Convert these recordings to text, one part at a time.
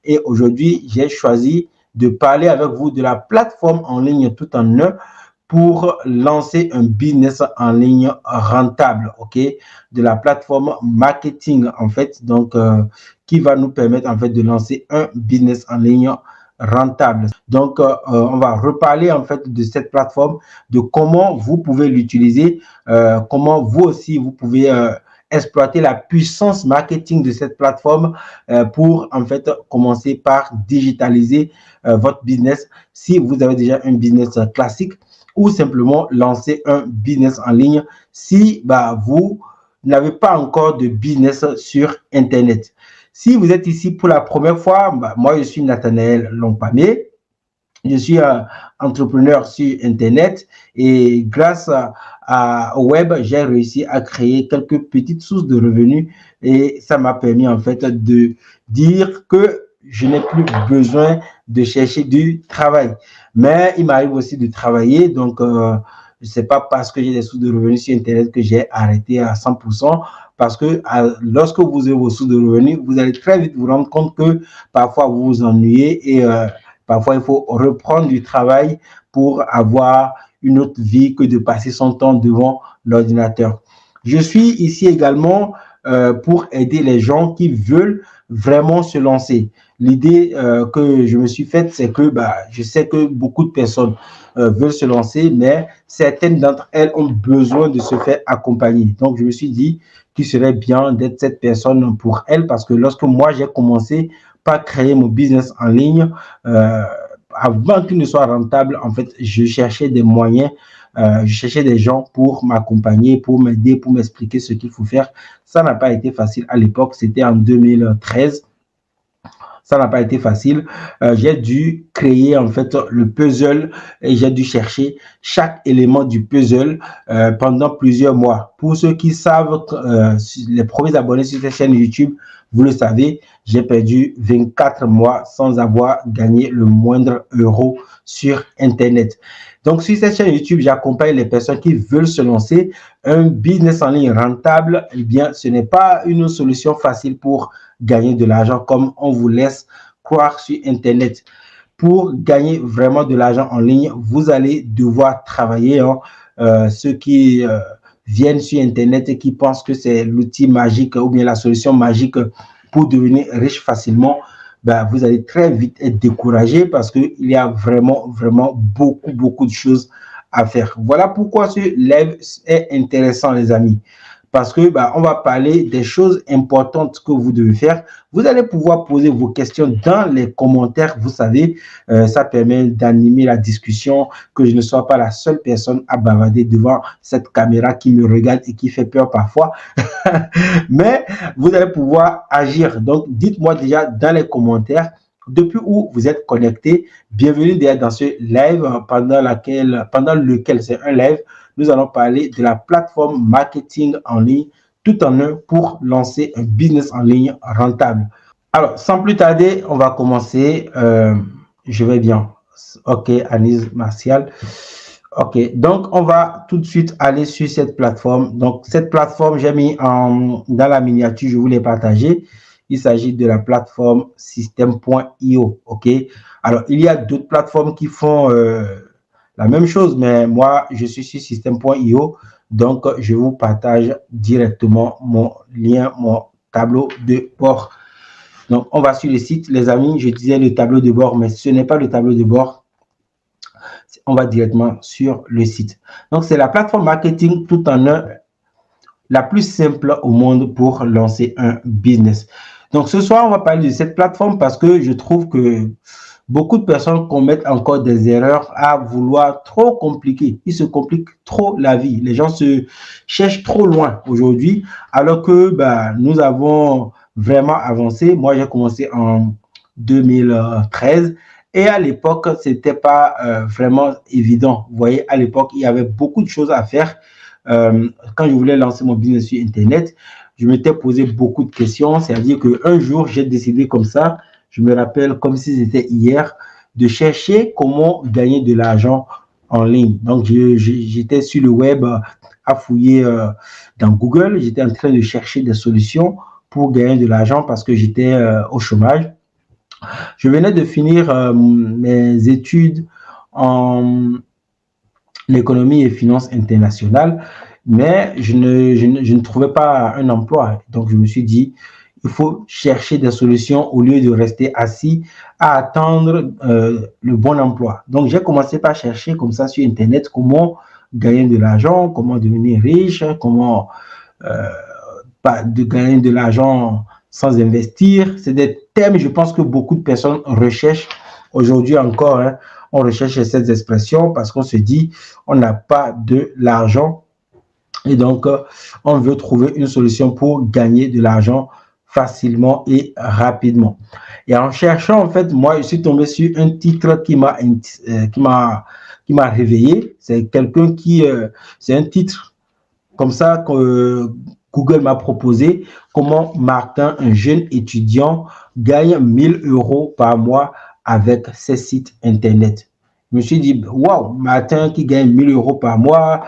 Et aujourd'hui, j'ai choisi de parler avec vous de la plateforme en ligne tout en un pour lancer un business en ligne rentable, ok, de la plateforme marketing en fait, donc qui va nous permettre en fait de lancer un business en ligne rentable. Donc, on va reparler en fait de cette plateforme, de comment vous pouvez l'utiliser, comment vous aussi vous pouvez exploiter la puissance marketing de cette plateforme pour en fait commencer par digitaliser votre business si vous avez déjà un business classique ou simplement lancer un business en ligne si vous n'avez pas encore de business sur Internet. Si vous êtes ici pour la première fois, moi je suis Nathanaël Lompamé. Je suis un entrepreneur sur Internet et grâce au web, j'ai réussi à créer quelques petites sources de revenus et ça m'a permis en fait de dire que je n'ai plus besoin de chercher du travail. Mais il m'arrive aussi de travailler, donc ce n'est pas parce que j'ai des sources de revenus sur Internet que j'ai arrêté à 100%, parce que lorsque vous avez vos sources de revenus, vous allez très vite vous rendre compte que parfois vous vous ennuyez et parfois, il faut reprendre du travail pour avoir une autre vie que de passer son temps devant l'ordinateur. Je suis ici également pour aider les gens qui veulent vraiment se lancer. L'idée que je me suis faite, c'est que je sais que beaucoup de personnes veulent se lancer, mais certaines d'entre elles ont besoin de se faire accompagner. Donc, je me suis dit qu'il serait bien d'être cette personne pour elles parce que lorsque moi, j'ai commencé par créer mon business en ligne, avant qu'il ne soit rentable, en fait, je cherchais des moyens, je cherchais des gens pour m'accompagner, pour m'aider, pour m'expliquer ce qu'il faut faire. Ça n'a pas été facile à l'époque, c'était en 2013. Ça n'a pas été facile. J'ai dû créer en fait le puzzle et j'ai dû chercher chaque élément du puzzle pendant plusieurs mois. Pour ceux qui savent, les premiers abonnés sur cette chaîne YouTube, vous le savez, j'ai perdu 24 mois sans avoir gagné le moindre euro sur Internet. Donc, sur cette chaîne YouTube, j'accompagne les personnes qui veulent se lancer. Un business en ligne rentable, eh bien, ce n'est pas une solution facile pour gagner de l'argent comme on vous laisse croire sur Internet. Pour gagner vraiment de l'argent en ligne, vous allez devoir travailler. Ceux qui viennent sur Internet et qui pensent que c'est l'outil magique ou bien la solution magique pour devenir riche facilement, vous allez très vite être découragé parce qu'il y a vraiment beaucoup de choses à faire. Voilà pourquoi ce live est intéressant, les amis. Parce que on va parler des choses importantes que vous devez faire. Vous allez pouvoir poser vos questions dans les commentaires. Vous savez, ça permet d'animer la discussion, que je ne sois pas la seule personne à bavarder devant cette caméra qui me regarde et qui fait peur parfois. Mais vous allez pouvoir agir. Donc, dites-moi déjà dans les commentaires depuis où vous êtes connecté. Bienvenue déjà dans ce live pendant lequel c'est un live. Nous allons parler de la plateforme marketing en ligne tout en un pour lancer un business en ligne rentable. Alors, sans plus tarder, on va commencer. Je vais bien. OK, Anise Martial. OK, donc on va tout de suite aller sur cette plateforme. Donc, cette plateforme, j'ai mis dans la miniature, je vous l'ai partagé. Il s'agit de la plateforme System.io. OK, alors il y a d'autres plateformes qui font la même chose, mais moi, je suis sur System.io. Donc, je vous partage directement mon lien, mon tableau de bord. Donc, on va sur le site. Les amis, je disais le tableau de bord, mais ce n'est pas le tableau de bord. On va directement sur le site. Donc, c'est la plateforme marketing tout en un, la plus simple au monde pour lancer un business. Donc, ce soir, on va parler de cette plateforme parce que je trouve que beaucoup de personnes commettent encore des erreurs à vouloir trop compliquer. Ils se compliquent trop la vie. Les gens se cherchent trop loin aujourd'hui, alors que nous avons vraiment avancé. Moi, j'ai commencé en 2013 et à l'époque, c'était pas vraiment évident. Vous voyez, à l'époque, il y avait beaucoup de choses à faire. Quand je voulais lancer mon business sur Internet, je m'étais posé beaucoup de questions. C'est-à-dire qu'un jour, j'ai décidé comme ça, je me rappelle comme si c'était hier, de chercher comment gagner de l'argent en ligne. Donc, j'étais sur le web à fouiller dans Google. J'étais en train de chercher des solutions pour gagner de l'argent parce que j'étais au chômage. Je venais de finir mes études en l'économie et finances internationales, mais je ne trouvais pas un emploi. Donc, je me suis dit, il faut chercher des solutions au lieu de rester assis à attendre le bon emploi. Donc, j'ai commencé par chercher comme ça sur Internet comment gagner de l'argent, comment devenir riche, comment euh, de gagner de l'argent sans investir. C'est des thèmes, je pense que beaucoup de personnes recherchent aujourd'hui encore. Hein, on recherche ces expressions parce qu'on se dit, on n'a pas de l'argent et donc on veut trouver une solution pour gagner de l'argent facilement et rapidement. Et en cherchant, en fait, moi, je suis tombé sur un titre qui m'a réveillé. C'est quelqu'un c'est un titre comme ça que Google m'a proposé comment Martin, un jeune étudiant, gagne 1 000 € par mois avec ses sites Internet. Je me suis dit, waouh, Martin qui gagne 1 000 € par mois,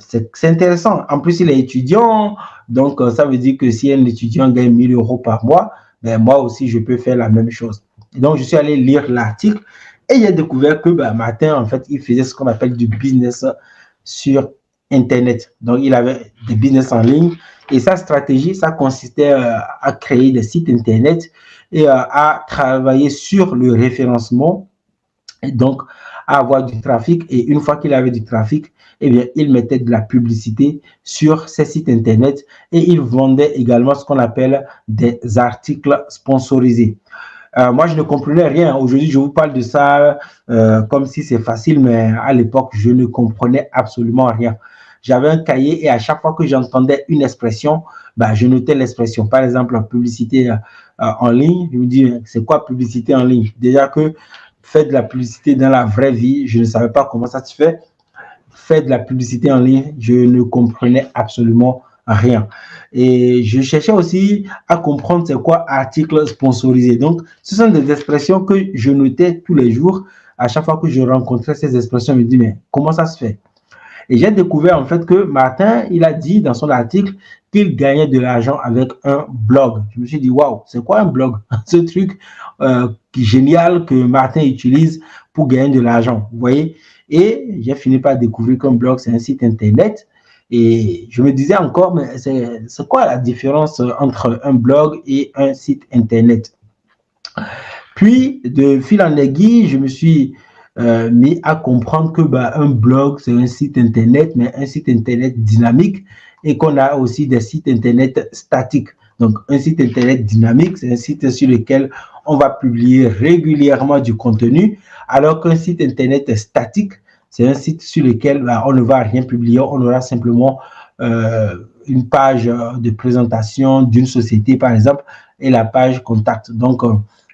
c'est intéressant. En plus, il est étudiant, donc ça veut dire que si un étudiant gagne 1 000 € par mois, ben, moi aussi, je peux faire la même chose. Et donc, je suis allé lire l'article et j'ai découvert que ben, Martin, en fait, il faisait ce qu'on appelle du business sur Internet. Donc, il avait des business en ligne et sa stratégie, ça consistait à créer des sites Internet et à travailler sur le référencement et donc à avoir du trafic. Et une fois qu'il avait du trafic, eh bien, il mettait de la publicité sur ces sites Internet et il vendait également ce qu'on appelle des articles sponsorisés. Moi, je ne comprenais rien. Aujourd'hui, je vous parle de ça comme si c'est facile, mais à l'époque, je ne comprenais absolument rien. J'avais un cahier et à chaque fois que j'entendais une expression, bah, je notais l'expression. Par exemple, publicité en ligne. Je me dis, c'est quoi publicité en ligne? Déjà que faire de la publicité dans la vraie vie, je ne savais pas comment ça se fait. Faire de la publicité en ligne, je ne comprenais absolument rien. Et je cherchais aussi à comprendre c'est quoi article sponsorisé. Donc, ce sont des expressions que je notais tous les jours. À chaque fois que je rencontrais ces expressions, je me dis, mais comment ça se fait? Et j'ai découvert en fait que Martin, il a dit dans son article qu'il gagnait de l'argent avec un blog. Je me suis dit, waouh, c'est quoi un blog? Ce truc génial que Martin utilise pour gagner de l'argent. Vous voyez? Et j'ai fini par découvrir qu'un blog, c'est un site Internet. Et je me disais encore, mais c'est quoi la différence entre un blog et un site Internet? Puis, de fil en aiguille, je me suis mis à comprendre que bah, un blog, c'est un site Internet, mais un site Internet dynamique et qu'on a aussi des sites Internet statiques. Donc, un site Internet dynamique, c'est un site sur lequel on va publier régulièrement du contenu, alors qu'un site Internet statique, c'est un site sur lequel bah, on ne va rien publier, on aura simplement une page de présentation d'une société, par exemple, et la page contact. Donc,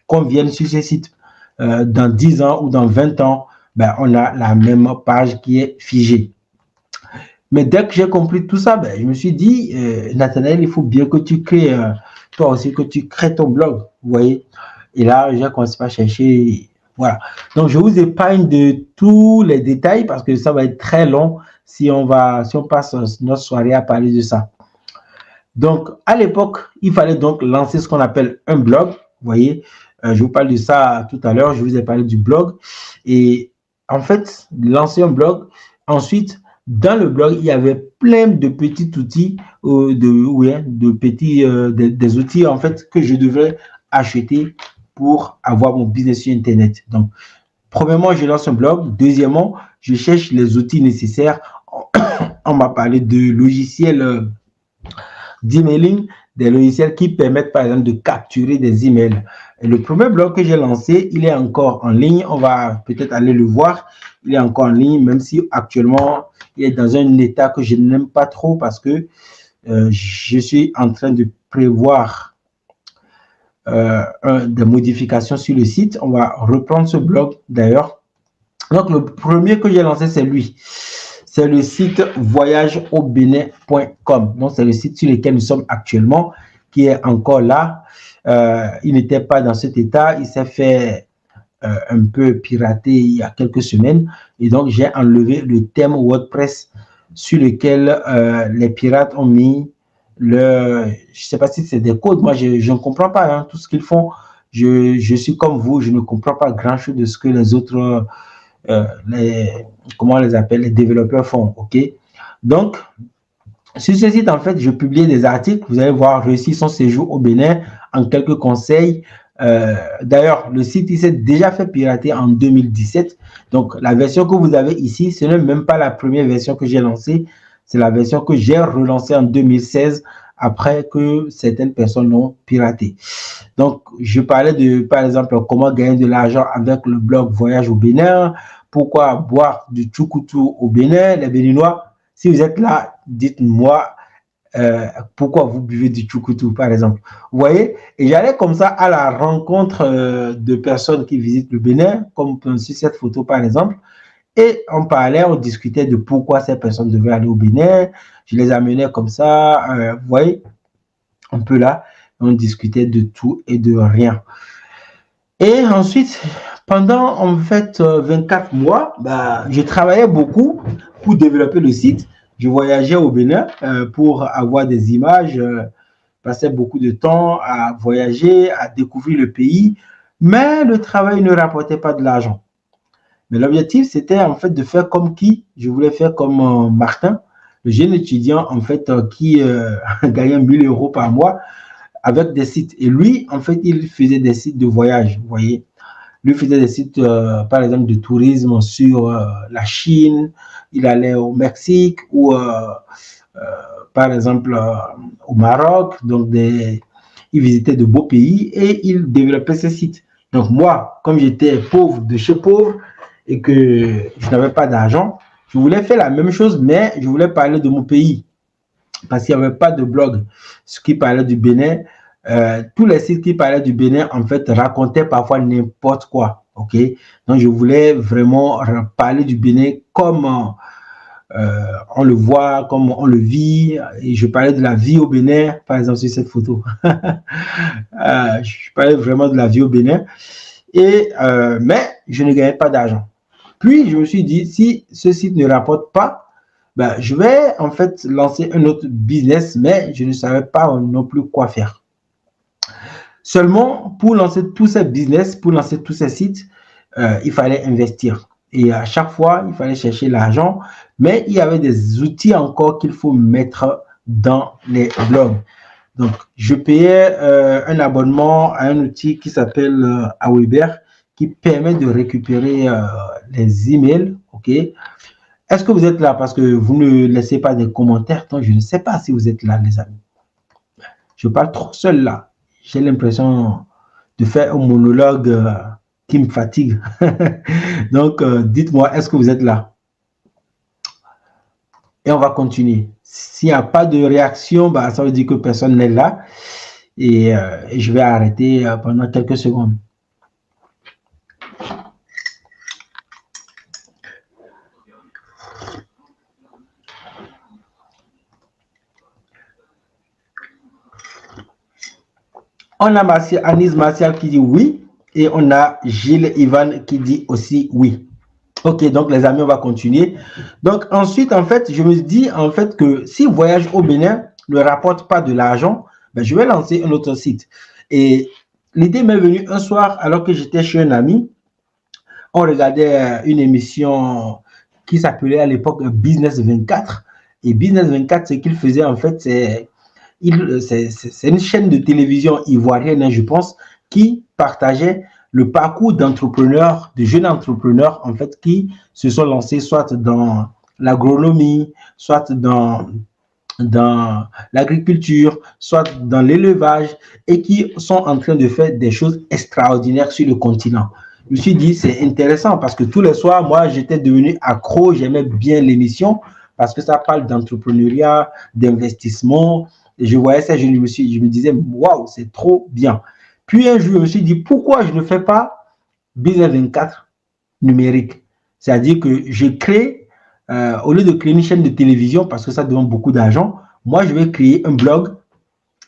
qu'on vienne sur ces sites dans 10 ans ou dans 20 ans, ben, on a la même page qui est figée. Mais dès que j'ai compris tout ça, ben, je me suis dit, Nathanaël, il faut bien que tu crées, toi aussi, que tu crées ton blog. Vous voyez? Et là, j'ai commencé à chercher. Voilà. Donc, je vous épargne de tous les détails parce que ça va être très long si on passe notre soirée à parler de ça. Donc, à l'époque, il fallait donc lancer ce qu'on appelle un blog. Vous voyez, je vous parle de ça tout à l'heure. Je vous ai parlé du blog. Et en fait, lancer un blog. Ensuite, dans le blog, il y avait plein de petits outils, des outils en fait que je devais acheter pour avoir mon business sur Internet. Donc, premièrement, je lance un blog. Deuxièmement, je cherche les outils nécessaires. On m'a parlé de logiciels d'emailing, des logiciels qui permettent par exemple de capturer des emails. Et le premier blog que j'ai lancé, il est encore en ligne. On va peut-être aller le voir. Il est encore en ligne, même si actuellement, il est dans un état que je n'aime pas trop parce que je suis en train de prévoir des modifications sur le site. On va reprendre ce blog d'ailleurs. Donc, le premier que j'ai lancé, c'est lui. C'est le site voyageaubénin.com. Donc, c'est le site sur lequel nous sommes actuellement, qui est encore là. Il n'était pas dans cet état. Il s'est fait un peu pirater il y a quelques semaines. Et donc, j'ai enlevé le thème WordPress sur lequel les pirates ont mis je ne sais pas si c'est des codes. Moi, je ne comprends pas tout ce qu'ils font. je suis comme vous, je ne comprends pas grand-chose de ce que les autres, comment on les appelle, les développeurs font, ok? Donc, sur ce site, en fait, je publie des articles. Vous allez voir, réussir son séjour au Bénin en quelques conseils. D'ailleurs, le site, il s'est déjà fait pirater en 2017. Donc, la version que vous avez ici, ce n'est même pas la première version que j'ai lancée. C'est la version que j'ai relancée en 2016 après que certaines personnes l'ont piraté. Donc, je parlais de, par exemple, comment gagner de l'argent avec le blog Voyage au Bénin, pourquoi boire du tchoukoutou au Bénin, les Béninois. Si vous êtes là, dites-moi pourquoi vous buvez du tchoukoutou, par exemple. Vous voyez? Et j'allais comme ça à la rencontre de personnes qui visitent le Bénin, comme sur cette photo, par exemple. Et on parlait, on discutait de pourquoi ces personnes devaient aller au Bénin. Je les amenais comme ça, vous voyez, un peu là. On discutait de tout et de rien. Et ensuite, pendant en fait 24 mois, je travaillais beaucoup pour développer le site. Je voyageais au Bénin pour avoir des images, passais beaucoup de temps à voyager, à découvrir le pays, mais le travail ne rapportait pas de l'argent. Mais l'objectif, c'était en fait de faire comme qui? Je voulais faire comme Martin, le jeune étudiant en fait qui gagnait 1000 euros par mois avec des sites. Et lui, en fait, il faisait des sites de voyage, vous voyez. Lui faisait des sites, par exemple, de tourisme sur la Chine. Il allait au Mexique ou, par exemple, au Maroc. Donc, il visitait de beaux pays et il développait ses sites. Donc, moi, comme j'étais pauvre de chez pauvre et que je n'avais pas d'argent, je voulais faire la même chose, mais je voulais parler de mon pays parce qu'il n'y avait pas de blog. Ce qui parlait du Bénin, tous les sites qui parlaient du Bénin, en fait, racontaient parfois n'importe quoi. Ok, donc je voulais vraiment parler du Bénin comme on le voit, comme on le vit. Et je parlais de la vie au Bénin, par exemple, sur cette photo. Je parlais vraiment de la vie au Bénin. Mais je ne gagnais pas d'argent. Puis, je me suis dit, si ce site ne rapporte pas, je vais en fait lancer un autre business, mais je ne savais pas non plus quoi faire. Seulement, pour lancer tous ces business, pour lancer tous ces sites, il fallait investir. Et à chaque fois, il fallait chercher l'argent, mais il y avait des outils encore qu'il faut mettre dans les blogs. Donc, je payais un abonnement à un outil qui s'appelle Aweber, qui permet de récupérer les emails. OK? Est-ce que vous êtes là? Parce que vous ne laissez pas des commentaires, donc je ne sais pas si vous êtes là, les amis. Je parle trop seul là. J'ai l'impression de faire un monologue qui me fatigue. Donc, dites-moi, est-ce que vous êtes là? Et on va continuer. S'il n'y a pas de réaction, ça veut dire que personne n'est là. Et je vais arrêter pendant quelques secondes. On a Anis Martial qui dit oui. Et on a Gilles Ivan qui dit aussi oui. Ok, donc les amis, on va continuer. Donc ensuite, en fait, je me dis en fait que si Voyage au Bénin ne rapporte pas de l'argent, je vais lancer un autre site. Et l'idée m'est venue un soir alors que j'étais chez un ami. On regardait une émission qui s'appelait à l'époque Business 24. Et Business 24, ce qu'il faisait en fait, c'est une chaîne de télévision ivoirienne, je pense, qui partageait le parcours d'entrepreneurs, de jeunes entrepreneurs, en fait, qui se sont lancés soit dans l'agronomie, soit dans l'agriculture, soit dans l'élevage, et qui sont en train de faire des choses extraordinaires sur le continent. Je me suis dit, c'est intéressant parce que tous les soirs, moi, j'étais devenu accro, j'aimais bien l'émission parce que ça parle d'entrepreneuriat, d'investissement. Et je voyais ça, je me disais, waouh, c'est trop bien. Puis un jour, je me suis dit, pourquoi je ne fais pas Business 24 numérique? C'est-à-dire que je crée, au lieu de créer une chaîne de télévision, parce que ça demande beaucoup d'argent, moi, je vais créer un blog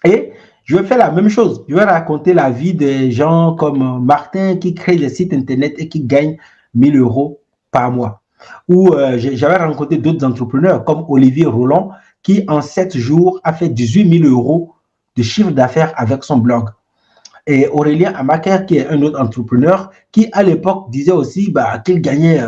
et je vais faire la même chose. Je vais raconter la vie des gens comme Martin qui crée des sites internet et qui gagne 1000 euros par mois. Ou j'avais rencontré d'autres entrepreneurs comme Olivier Roland qui en 7 jours a fait 18 000 euros de chiffre d'affaires avec son blog. Et Aurélien Amaker, qui est un autre entrepreneur, qui à l'époque disait aussi qu'il gagnait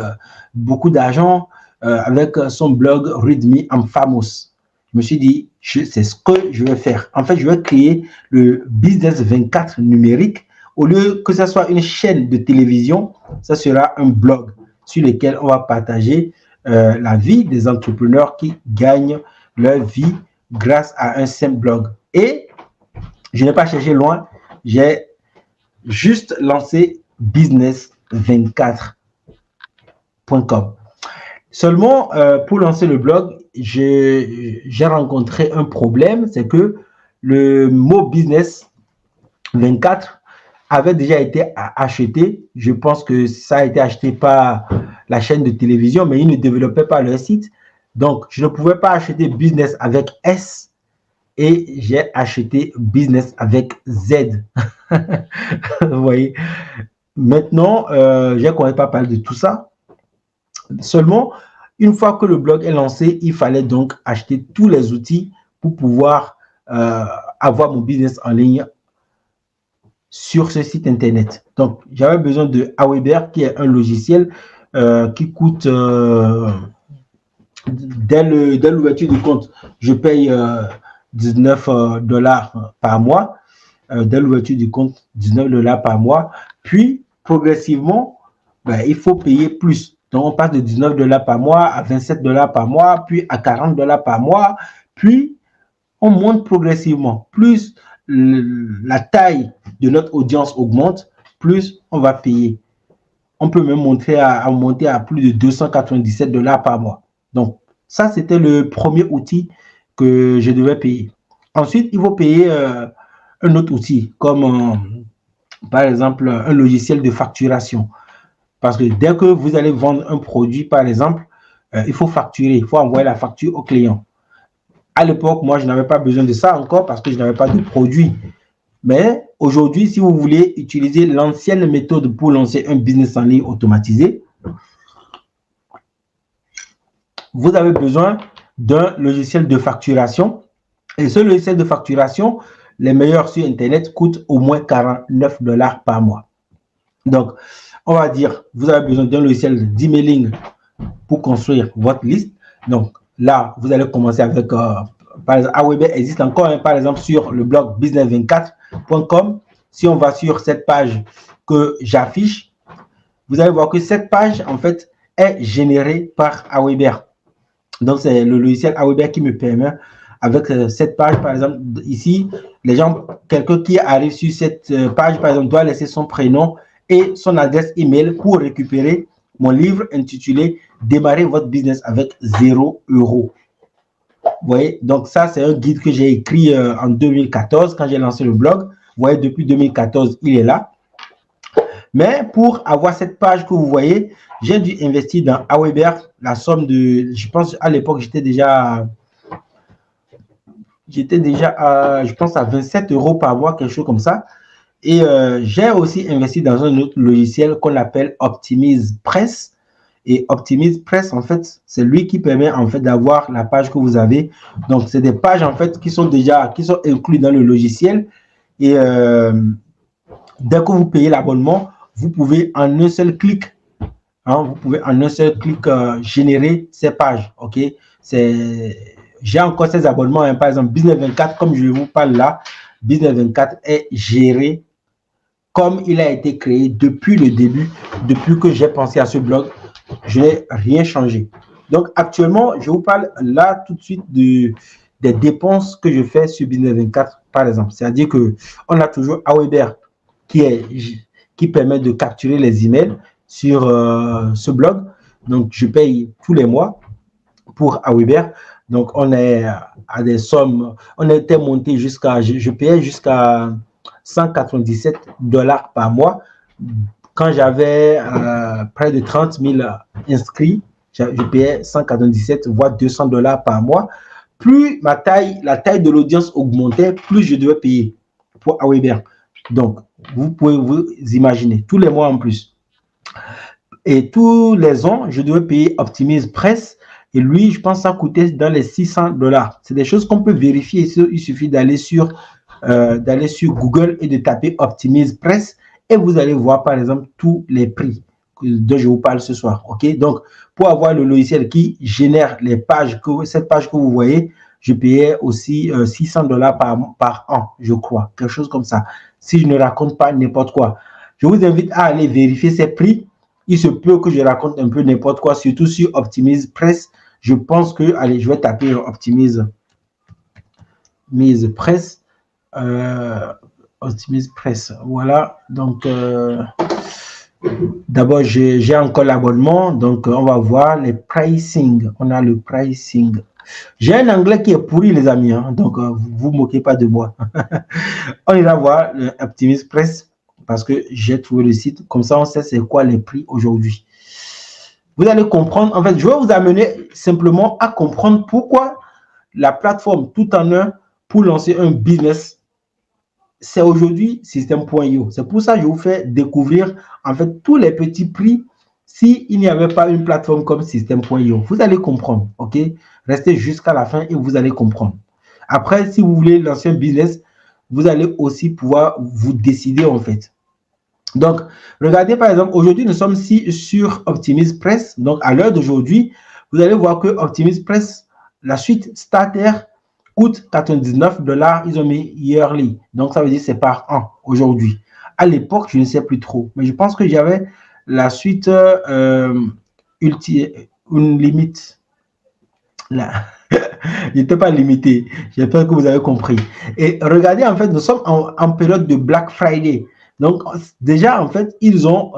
beaucoup d'argent avec son blog Read Me I'm Famous. Je me suis dit, c'est ce que je vais faire. En fait, je vais créer le Business 24 numérique. Au lieu que ce soit une chaîne de télévision, ça sera un blog sur lequel on va partager la vie des entrepreneurs qui gagnent leur vie grâce à un simple blog. Et je n'ai pas cherché loin, j'ai juste lancé business24.com. Seulement, pour lancer le blog, j'ai rencontré un problème, c'est que le mot business 24 avait déjà été acheté. Je pense que ça a été acheté par la chaîne de télévision, mais ils ne développaient pas leur site. Donc, je ne pouvais pas acheter business avec S et j'ai acheté business avec Z. Vous voyez. Maintenant, je ne connais pas parler de tout ça. Seulement, une fois que le blog est lancé, il fallait donc acheter tous les outils pour pouvoir avoir mon business en ligne sur ce site internet. Donc, j'avais besoin de Aweber, qui est un logiciel qui coûte dès l'ouverture du compte, je paye 19 dollars par mois. Dès l'ouverture du compte, 19 dollars par mois. Puis, progressivement, il faut payer plus. Donc, on passe de 19 dollars par mois à 27 dollars par mois, puis à 40 dollars par mois. Puis, on monte progressivement. Plus la taille de notre audience augmente, plus on va payer. On peut même monter à plus de 297 dollars par mois. Donc, ça, c'était le premier outil que je devais payer. Ensuite, il faut payer un autre outil, comme par exemple un logiciel de facturation. Parce que dès que vous allez vendre un produit, par exemple, il faut facturer, il faut envoyer la facture au client. À l'époque, moi, je n'avais pas besoin de ça encore parce que je n'avais pas de produit. Mais aujourd'hui, si vous voulez utiliser l'ancienne méthode pour lancer un business en ligne automatisé, vous avez besoin d'un logiciel de facturation. Et ce logiciel de facturation, les meilleurs sur Internet, coûtent au moins 49 dollars par mois. Donc, on va dire, vous avez besoin d'un logiciel d'emailing pour construire votre liste. Donc, là, vous allez commencer avec, par exemple, Aweber existe encore, par exemple, sur le blog business24.com. Si on va sur cette page que j'affiche, vous allez voir que cette page, en fait, est générée par Aweber. Donc, c'est le logiciel Aweber qui me permet, avec cette page, par exemple, ici, les gens, quelqu'un qui arrive sur cette page, par exemple, doit laisser son prénom et son adresse email pour récupérer mon livre intitulé « Démarrer votre business avec 0 €. Vous voyez, donc ça, c'est un guide que j'ai écrit en 2014 quand j'ai lancé le blog. Vous voyez, depuis 2014, il est là. Mais pour avoir cette page que vous voyez, j'ai dû investir dans Aweber la somme de, je pense à l'époque, j'étais déjà à, je pense à 27 € par mois, quelque chose comme ça. Et j'ai aussi investi dans un autre logiciel qu'on appelle OptimizePress. Et OptimizePress, en fait, c'est lui qui permet en fait d'avoir la page que vous avez. Donc, c'est des pages en fait qui sont incluses dans le logiciel. Et dès que vous payez l'abonnement, vous pouvez en un seul clic, générer ces pages. Ok, j'ai encore ces abonnements. Par exemple, Business 24, comme je vous parle là, Business 24 est géré comme il a été créé depuis le début, depuis que j'ai pensé à ce blog. Je n'ai rien changé. Donc, actuellement, je vous parle là tout de suite des dépenses que je fais sur Business 24, par exemple. C'est-à-dire qu'on a toujours Aweber qui permet de capturer les emails sur ce blog. Donc, je paye tous les mois pour Aweber. Donc, on est à des sommes, on était monté jusqu'à, je payais jusqu'à 197 dollars par mois. Quand j'avais près de 30 000 inscrits, je payais 197 voire 200 dollars par mois. Plus la taille de l'audience augmentait, plus je devais payer pour Aweber. Donc, vous pouvez vous imaginer, tous les mois en plus. Et tous les ans, je devais payer OptimizePress. Et lui, je pense que ça coûtait dans les 600 dollars. C'est des choses qu'on peut vérifier. Il suffit d'aller sur d'aller sur Google et de taper Optimise Press et vous allez voir par exemple tous les prix dont je vous parle ce soir. Ok, donc pour avoir le logiciel qui génère les pages, cette page que vous voyez, je payais aussi $600 par an, je crois, quelque chose comme ça. Si je ne raconte pas n'importe quoi, je vous invite à aller vérifier ces prix. Il se peut que je raconte un peu n'importe quoi, surtout sur Optimise Press. Je pense que, allez, je vais taper Optimise Press. Optimise Press. Voilà. Donc, d'abord, j'ai encore l'abonnement. Donc, on va voir les pricing. On a le pricing. J'ai un anglais qui est pourri, les amis. Hein, donc, vous ne moquez pas de moi. On ira voir le Optimise Press parce que j'ai trouvé le site. Comme ça, on sait c'est quoi les prix aujourd'hui. Vous allez comprendre. En fait, je vais vous amener simplement à comprendre pourquoi la plateforme tout en un pour lancer un business, c'est aujourd'hui System.io. C'est pour ça que je vous fais découvrir en fait tous les petits prix s'il n'y avait pas une plateforme comme System.io. Vous allez comprendre, ok? Restez jusqu'à la fin et vous allez comprendre. Après, si vous voulez lancer un business, vous allez aussi pouvoir vous décider en fait. Donc, regardez par exemple, aujourd'hui, nous sommes sur Optimise Press. Donc, à l'heure d'aujourd'hui, vous allez voir que Optimise Press, la suite Starter, coûte $99. Ils ont mis yearly. Donc, ça veut dire c'est par an aujourd'hui. À l'époque, je ne sais plus trop. Mais je pense que j'avais la suite une limite. Là. Il n'était pas limité. J'espère que vous avez compris. Et regardez, en fait, nous sommes en période de Black Friday. Donc, déjà, en fait, ils ont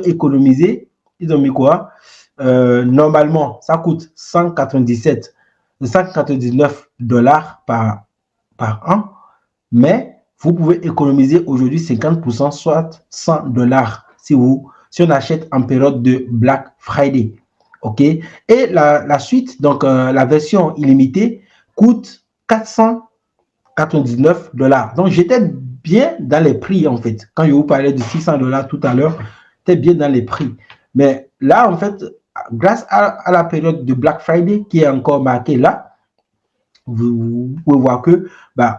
économisé. Ils ont mis quoi? Normalement, ça coûte $199 par an. Mais vous pouvez économiser aujourd'hui 50%, soit $100 si on achète en période de Black Friday. OK? Et la suite, donc la version illimitée, coûte $499. Donc, j'étais bien dans les prix, en fait. Quand je vous parlais de $600 tout à l'heure, j'étais bien dans les prix. Mais là, en fait, grâce à la période de Black Friday qui est encore marquée là, vous pouvez voir que,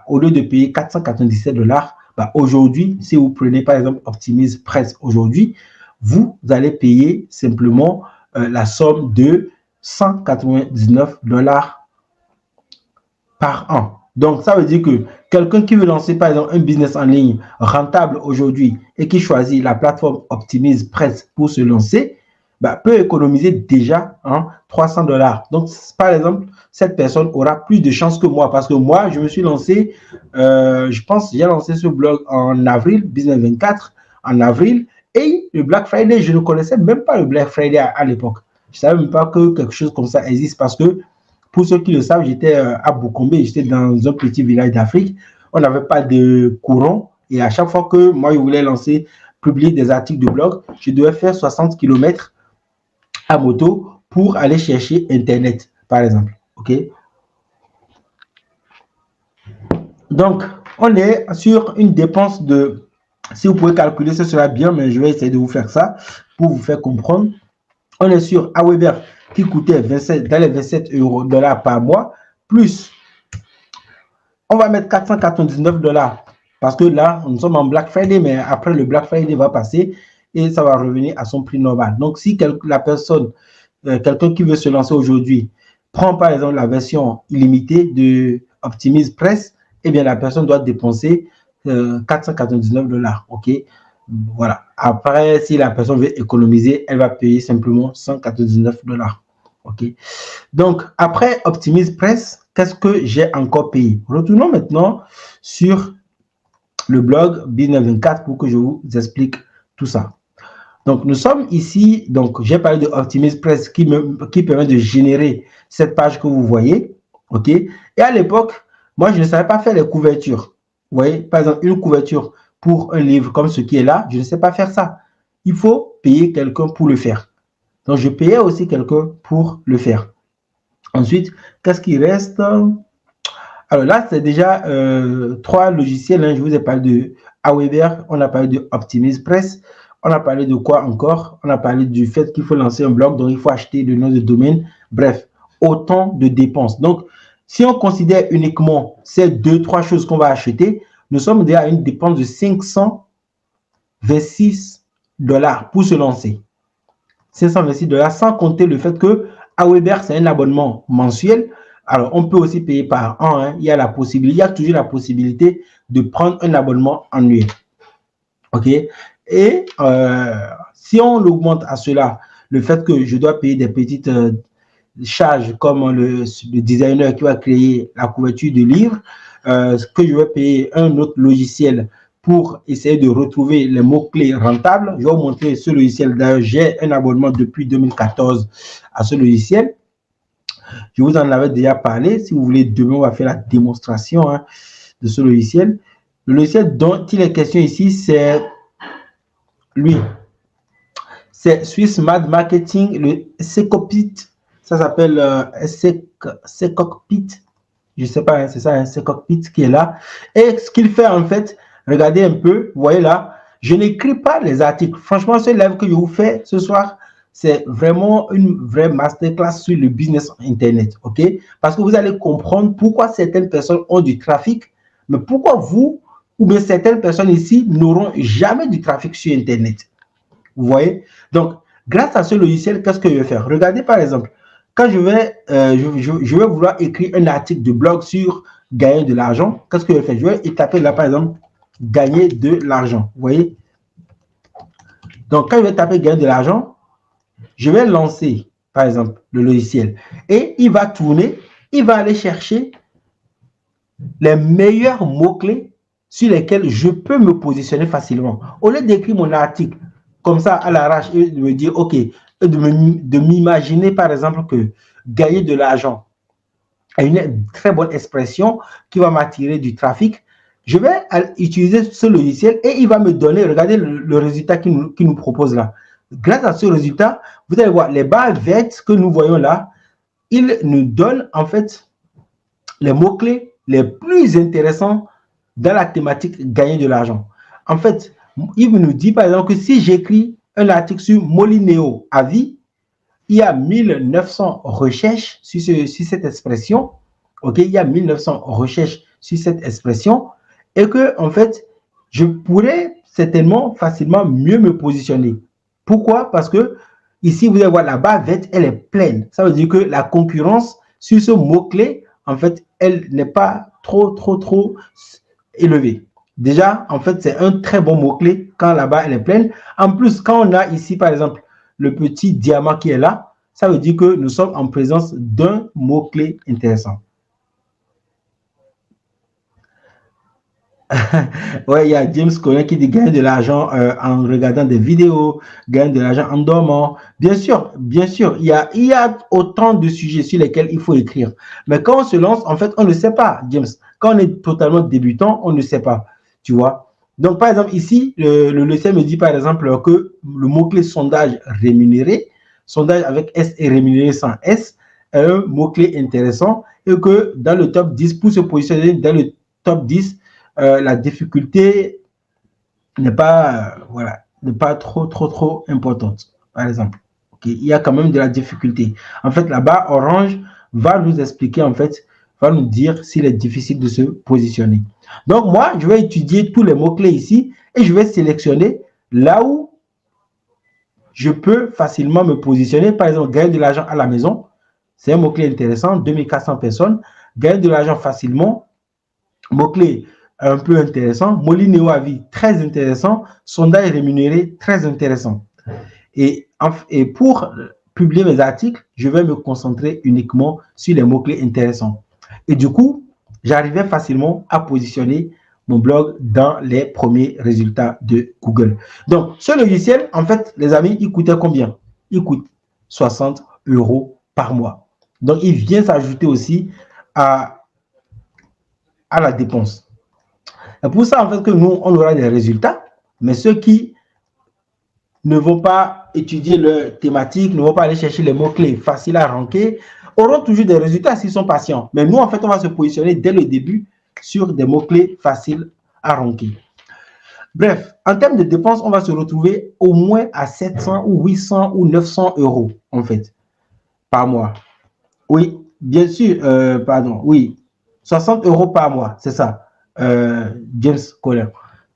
au lieu de payer $497, aujourd'hui, si vous prenez par exemple Optimise Press aujourd'hui, vous allez payer simplement la somme de $199 par an. Donc, ça veut dire que quelqu'un qui veut lancer, par exemple, un business en ligne rentable aujourd'hui et qui choisit la plateforme Optimise Press pour se lancer, peut économiser déjà $300. Donc, par exemple, cette personne aura plus de chances que moi parce que moi, je me suis lancé, je pense, j'ai lancé ce blog en avril, Business 24, en avril, et le Black Friday, je ne connaissais même pas le Black Friday à l'époque. Je ne savais même pas que quelque chose comme ça existe parce que pour ceux qui le savent, j'étais à Boukombe, j'étais dans un petit village d'Afrique. On n'avait pas de courant et à chaque fois que moi, je voulais publier des articles de blog, je devais faire 60 km à moto pour aller chercher Internet, par exemple. OK? Donc, on est sur une dépense de... Si vous pouvez calculer, ce sera bien, mais je vais essayer de vous faire ça pour vous faire comprendre. On est sur Aweber qui coûtait dans les 27 $ par mois, plus on va mettre $499 parce que là, nous sommes en Black Friday, mais après le Black Friday va passer et ça va revenir à son prix normal. Donc, si la personne, quelqu'un qui veut se lancer aujourd'hui, prend par exemple la version illimitée de Optimise Press, eh bien, la personne doit dépenser $499. OK? Voilà. Après, si la personne veut économiser, elle va payer simplement $199. OK. Donc, après Optimise Press, qu'est-ce que j'ai encore payé? Retournons maintenant sur le blog Business 24 pour que je vous explique tout ça. Donc, nous sommes ici. Donc, j'ai parlé de Optimise Press qui permet de générer cette page que vous voyez. OK. Et à l'époque, moi, je ne savais pas faire les couvertures. Vous voyez, par exemple, une couverture pour un livre comme ce qui est là, je ne sais pas faire ça. Il faut payer quelqu'un pour le faire. Donc, je payais aussi quelqu'un pour le faire. Ensuite, qu'est-ce qui reste? Alors là, c'est déjà 3 logiciels. Je vous ai parlé de Aweber, on a parlé de Optimise Press, on a parlé de quoi encore? On a parlé du fait qu'il faut lancer un blog, donc il faut acheter le nom de domaine. Bref, autant de dépenses. Donc, Si on considère uniquement ces 2-3 choses qu'on va acheter, nous sommes déjà à une dépense de $526 pour se lancer. $526 sans compter le fait que Aweber, c'est un abonnement mensuel. Alors, on peut aussi payer par an. Hein. Il y a toujours la possibilité de prendre un abonnement annuel. OK? Et si on augmente à cela, le fait que je dois payer des petites charges comme le designer qui va créer la couverture du livre, que je vais payer un autre logiciel pour essayer de retrouver les mots-clés rentables. Je vais vous montrer ce logiciel. D'ailleurs, j'ai un abonnement depuis 2014 à ce logiciel. Je vous en avais déjà parlé. Si vous voulez, demain, on va faire la démonstration de ce logiciel. Le logiciel dont il est question ici, c'est lui. C'est Swiss Mad Marketing, le C-Cockpit. Ça s'appelle C-Cockpit. Je ne sais pas, c'est ça, C-Cockpit qui est là. Et ce qu'il fait, en fait, regardez un peu, vous voyez là, je n'écris pas les articles. Franchement, ce live que je vous fais ce soir, c'est vraiment une vraie masterclass sur le business Internet, ok? Parce que vous allez comprendre pourquoi certaines personnes ont du trafic, mais pourquoi vous, ou bien certaines personnes ici, n'auront jamais du trafic sur Internet. Vous voyez? Donc, grâce à ce logiciel, qu'est-ce que je vais faire? Regardez par exemple, quand je vais vouloir écrire un article de blog sur gagner de l'argent, qu'est-ce que je vais faire? Je vais taper là par exemple, gagner de l'argent. Vous voyez? Donc, quand je vais taper gagner de l'argent, je vais lancer par exemple le logiciel et il va tourner, il va aller chercher les meilleurs mots-clés sur lesquels je peux me positionner facilement. Au lieu d'écrire mon article comme ça à l'arrache et de me dire, OK, de m'imaginer par exemple que gagner de l'argent est une très bonne expression qui va m'attirer du trafic, je vais utiliser ce logiciel et il va me donner, regardez le résultat qu'il nous propose là. Grâce à ce résultat, vous allez voir les barres vertes que nous voyons là, il nous donne en fait les mots-clés les plus intéressants dans la thématique gagner de l'argent. En fait, il nous dit par exemple que si j'écris un article sur Molineo à vie, il y a 1900 recherches sur cette expression. OK, il y a 1900 recherches sur cette expression et que en fait, je pourrais certainement facilement mieux me positionner. Pourquoi? Parce que ici, vous allez voir la barre verte, elle est pleine. Ça veut dire que la concurrence sur ce mot-clé, en fait, elle n'est pas trop élevée. Déjà, en fait, c'est un très bon mot-clé quand la barre elle est pleine. En plus, quand on a ici, par exemple, le petit diamant qui est là, ça veut dire que nous sommes en présence d'un mot-clé intéressant. Ouais, il y a James Conner qui dit gagner de l'argent en regardant des vidéos, gagner de l'argent en dormant. Bien sûr, il y a autant de sujets sur lesquels il faut écrire. Mais quand on se lance, en fait, on ne sait pas, James. Quand on est totalement débutant, on ne sait pas, tu vois. Donc, par exemple, ici, le logiciel me dit, par exemple, que le mot-clé sondage rémunéré, sondage avec S et rémunéré sans S, est un mot-clé intéressant et que dans le top 10, pour se positionner dans le top 10, la difficulté n'est pas, n'est pas trop importante, par exemple. Okay. Il y a quand même de la difficulté. En fait, la barre orange va nous expliquer, en fait, va nous dire s'il est difficile de se positionner. Donc, moi, je vais étudier tous les mots-clés ici et je vais sélectionner là où je peux facilement me positionner. Par exemple, gagner de l'argent à la maison, c'est un mot-clé intéressant, 2400 personnes. Gagner de l'argent facilement, mot-clé un peu intéressant. Molineo à vie, très intéressant. Sondage rémunéré, très intéressant. Et pour publier mes articles, je vais me concentrer uniquement sur les mots-clés intéressants. Et du coup, j'arrivais facilement à positionner mon blog dans les premiers résultats de Google. Donc, ce logiciel, en fait, les amis, il coûtait combien? Il coûte 60 € par mois. Donc, il vient s'ajouter aussi à la dépense. Et pour ça, en fait, que nous, on aura des résultats, mais ceux qui ne vont pas étudier leur thématique, ne vont pas aller chercher les mots-clés faciles à ranker, auront toujours des résultats s'ils sont patients. Mais nous, en fait, on va se positionner dès le début sur des mots-clés faciles à ranker. Bref, en termes de dépenses, on va se retrouver au moins à 700 ou 800 ou 900 € en fait, par mois. Oui, bien sûr, pardon, oui, 60 euros par mois, c'est ça, James Collier.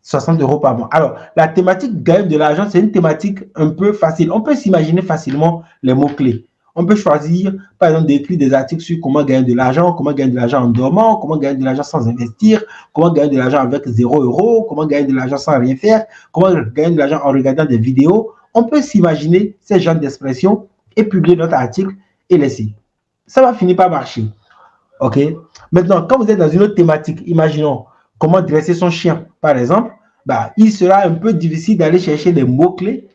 60 euros par mois. Alors, la thématique gagne de l'argent, c'est une thématique un peu facile. On peut s'imaginer facilement les mots-clés. On peut choisir, par exemple, d'écrire des articles sur comment gagner de l'argent, comment gagner de l'argent en dormant, comment gagner de l'argent sans investir, comment gagner de l'argent avec 0 euros, comment gagner de l'argent sans rien faire, comment gagner de l'argent en regardant des vidéos. On peut s'imaginer ces genres d'expressions et publier notre article et laisser. Ça va finir par marcher. OK? Maintenant, quand vous êtes dans une autre thématique, imaginons comment dresser son chien, par exemple, bah, il sera un peu difficile d'aller chercher des mots-clés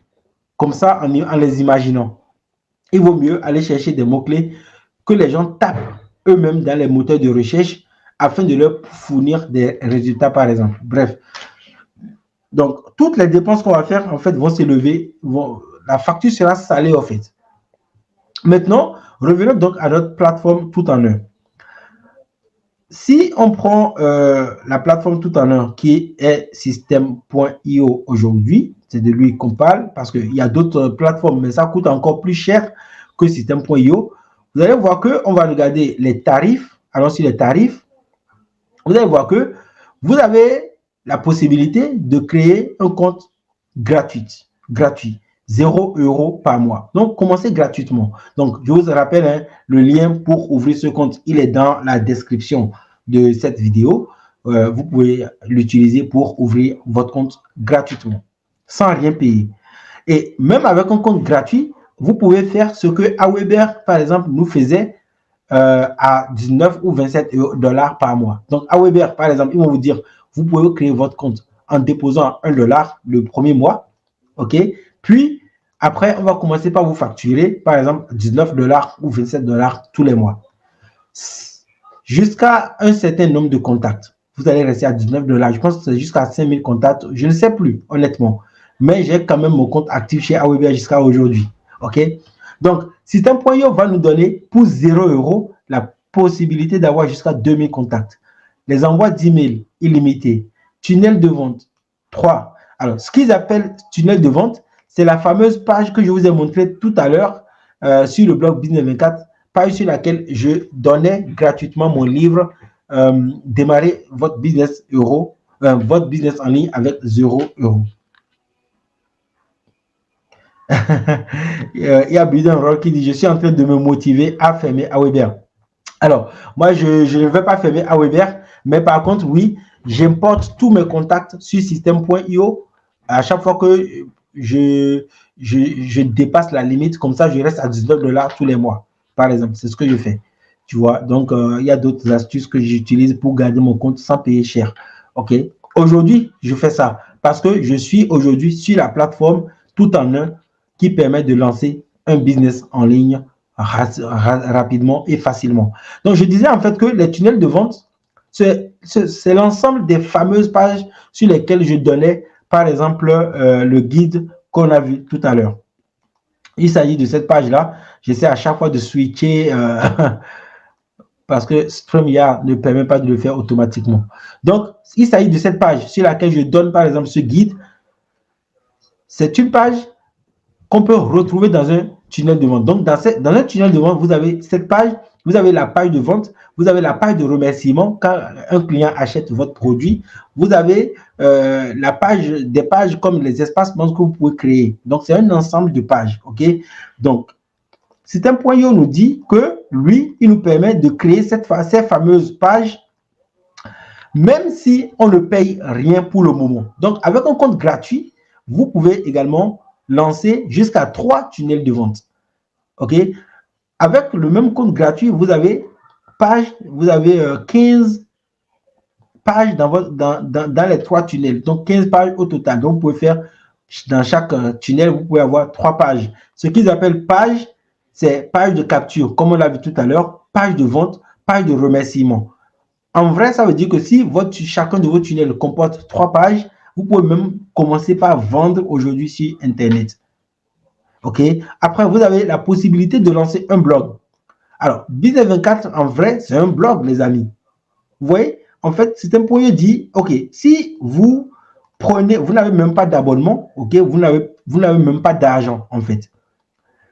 comme ça en les imaginant. Il vaut mieux aller chercher des mots-clés que les gens tapent eux-mêmes dans les moteurs de recherche afin de leur fournir des résultats, par exemple. Bref. Donc, toutes les dépenses qu'on va faire, en fait, vont s'élever. La facture sera salée, en fait. Maintenant, revenons donc à notre plateforme tout en un. Si on prend la plateforme tout en un qui est System.io aujourd'hui, c'est de lui qu'on parle parce qu'il y a d'autres plateformes, mais ça coûte encore plus cher que System.io. Vous allez voir qu'on va regarder les tarifs. Allons sur les tarifs. Vous allez voir que vous avez la possibilité de créer un compte gratuit. 0 euros par mois. Donc, commencez gratuitement. Donc, je vous rappelle, hein, le lien pour ouvrir ce compte, il est dans la description de cette vidéo. Vous pouvez l'utiliser pour ouvrir votre compte gratuitement, sans rien payer. Et même avec un compte gratuit, vous pouvez faire ce que Aweber, par exemple, nous faisait à 19 ou 27 $ par mois. Donc, Aweber, par exemple, ils vont vous dire, vous pouvez créer votre compte en déposant 1 $ le premier mois. OK? Puis, après, on va commencer par vous facturer, par exemple, 19 $ ou 27 $ tous les mois. Jusqu'à un certain nombre de contacts. Vous allez rester à 19 $. Je pense que c'est jusqu'à 5000 contacts. Je ne sais plus, honnêtement. Mais j'ai quand même mon compte actif chez Aweber jusqu'à aujourd'hui. OK? Donc, System.io va nous donner pour 0 € la possibilité d'avoir jusqu'à 2000 contacts. Les envois d'emails illimités. Tunnel de vente. 3. Alors, ce qu'ils appellent tunnel de vente, c'est la fameuse page que je vous ai montrée tout à l'heure sur le blog Business 24, page sur laquelle je donnais gratuitement mon livre Démarrer votre business votre business en ligne avec 0 €. Il y a Biden Rock qui dit je suis en train de me motiver à fermer Aweber. Alors, moi, je ne vais pas fermer Aweber, mais par contre, oui, j'importe tous mes contacts sur System.io à chaque fois que je dépasse la limite. Comme ça, je reste à 19 $ tous les mois, par exemple. C'est ce que je fais. Tu vois, donc, il y a d'autres astuces que j'utilise pour garder mon compte sans payer cher. OK? Aujourd'hui, je fais ça parce que je suis aujourd'hui sur la plateforme tout en un qui permet de lancer un business en ligne rapidement et facilement. Donc, je disais en fait que les tunnels de vente, c'est l'ensemble des fameuses pages sur lesquelles je donnais, par exemple, le guide qu'on a vu tout à l'heure. Il s'agit de cette page-là. J'essaie à chaque fois de switcher parce que StreamYard ne permet pas de le faire automatiquement. Donc, il s'agit de cette page sur laquelle je donne, par exemple, ce guide. C'est une page qu'on peut retrouver dans un tunnel de vente. Donc, dans un tunnel de vente, vous avez cette page, vous avez la page de vente, vous avez la page de remerciement quand un client achète votre produit, vous avez des pages comme les espaces que vous pouvez créer. Donc, c'est un ensemble de pages. OK? Donc, System.io nous dit que lui, il nous permet de créer ces fameuses pages même si on ne paye rien pour le moment. Donc, avec un compte gratuit, vous pouvez également lancer jusqu'à 3 tunnels de vente. OK? Avec le même compte gratuit, vous avez 15 pages dans les 3 tunnels. Donc, 15 pages au total. Donc, vous pouvez faire, dans chaque tunnel, vous pouvez avoir 3 pages. Ce qu'ils appellent page, c'est page de capture, comme on l'a vu tout à l'heure, page de vente, page de remerciement. En vrai, ça veut dire que si chacun de vos tunnels comporte 3 pages, vous pouvez même commencer par vendre aujourd'hui sur Internet. OK? Après, vous avez la possibilité de lancer un blog. Alors, Business 24, en vrai, c'est un blog, les amis. Vous voyez? En fait, System.io dit, OK, si vous n'avez même pas d'abonnement, OK, vous n'avez même pas d'argent, en fait.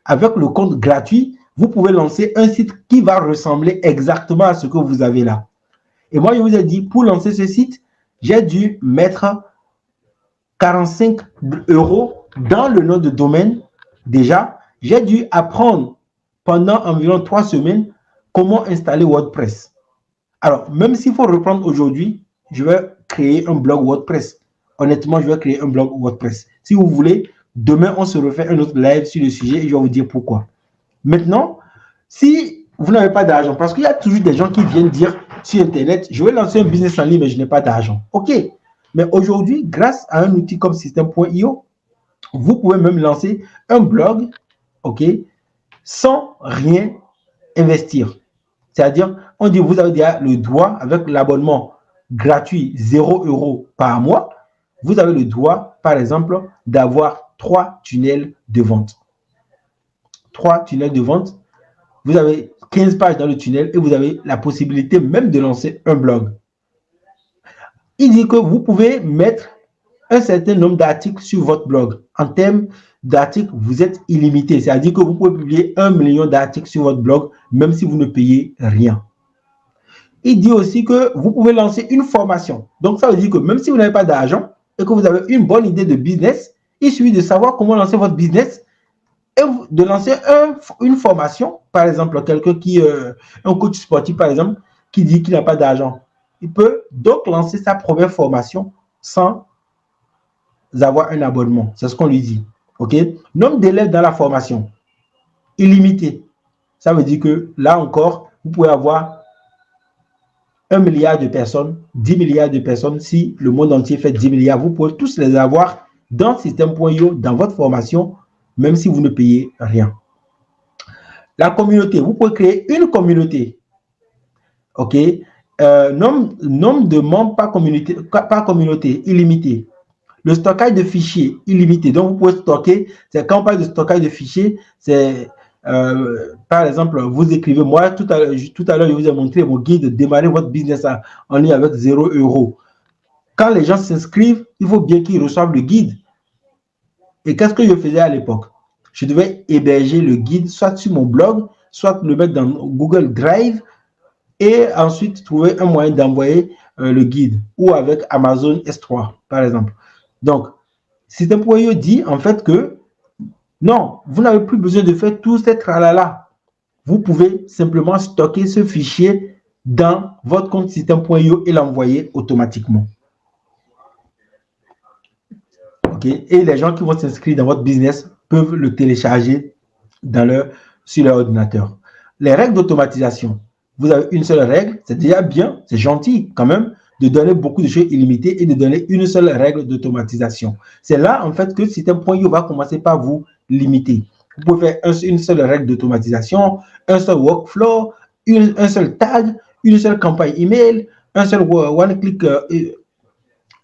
Avec le compte gratuit, vous pouvez lancer un site qui va ressembler exactement à ce que vous avez là. Et moi, je vous ai dit, pour lancer ce site, j'ai dû mettre 45 € dans le nom de domaine. Déjà, j'ai dû apprendre pendant environ 3 semaines comment installer WordPress. Alors, même s'il faut reprendre aujourd'hui, je vais créer un blog WordPress. Honnêtement, je vais créer un blog WordPress. Si vous voulez, demain, on se refait un autre live sur le sujet et je vais vous dire pourquoi. Maintenant, si vous n'avez pas d'argent, parce qu'il y a toujours des gens qui viennent dire sur Internet, je vais lancer un business en ligne, mais je n'ai pas d'argent. OK. Mais aujourd'hui, grâce à un outil comme System.io, vous pouvez même lancer un blog, OK, sans rien investir. C'est-à-dire, on dit, vous avez déjà le droit, avec l'abonnement gratuit 0 € par mois, vous avez le droit, par exemple, d'avoir 3 tunnels de vente. 3 tunnels de vente. Vous avez 15 pages dans le tunnel et vous avez la possibilité même de lancer un blog. Il dit que vous pouvez mettre un certain nombre d'articles sur votre blog. En termes d'articles, vous êtes illimité. C'est-à-dire que vous pouvez publier 1 million d'articles sur votre blog, même si vous ne payez rien. Il dit aussi que vous pouvez lancer une formation. Donc, ça veut dire que même si vous n'avez pas d'argent et que vous avez une bonne idée de business, il suffit de savoir comment lancer votre business et de lancer une formation. Par exemple, quelqu'un qui, un coach sportif, par exemple, qui dit qu'il n'a pas d'argent. Il peut donc lancer sa première formation sans avoir un abonnement. C'est ce qu'on lui dit. OK? Nombre d'élèves dans la formation, illimité. Ça veut dire que là encore, vous pouvez avoir 1 milliard de personnes, 10 milliards de personnes. Si le monde entier fait 10 milliards, vous pouvez tous les avoir dans System.io, dans votre formation, même si vous ne payez rien. La communauté, vous pouvez créer une communauté. OK? Nombre de membres par communauté, illimité. Le stockage de fichiers, illimité. Donc, vous pouvez stocker. Quand on parle de stockage de fichiers, c'est par exemple, vous écrivez, moi, tout à l'heure, je vous ai montré mon guide de démarrer votre business en ligne avec 0 €. Quand les gens s'inscrivent, il faut bien qu'ils reçoivent le guide. Et qu'est-ce que je faisais à l'époque? Je devais héberger le guide soit sur mon blog, soit le mettre dans Google Drive et ensuite trouver un moyen d'envoyer le guide ou avec Amazon S3, par exemple. Donc, System.io dit en fait que non, vous n'avez plus besoin de faire tout ce tralala. Vous pouvez simplement stocker ce fichier dans votre compte System.io et l'envoyer automatiquement. OK? Et les gens qui vont s'inscrire dans votre business peuvent le télécharger sur leur ordinateur. Les règles d'automatisation. Vous avez une seule règle, c'est déjà bien, c'est gentil quand même de donner beaucoup de choses illimitées et de donner une seule règle d'automatisation. C'est là en fait que System.io va commencer par vous limiter. Vous pouvez faire une seule règle d'automatisation, un seul workflow, un seul tag, une seule campagne email, un seul one-click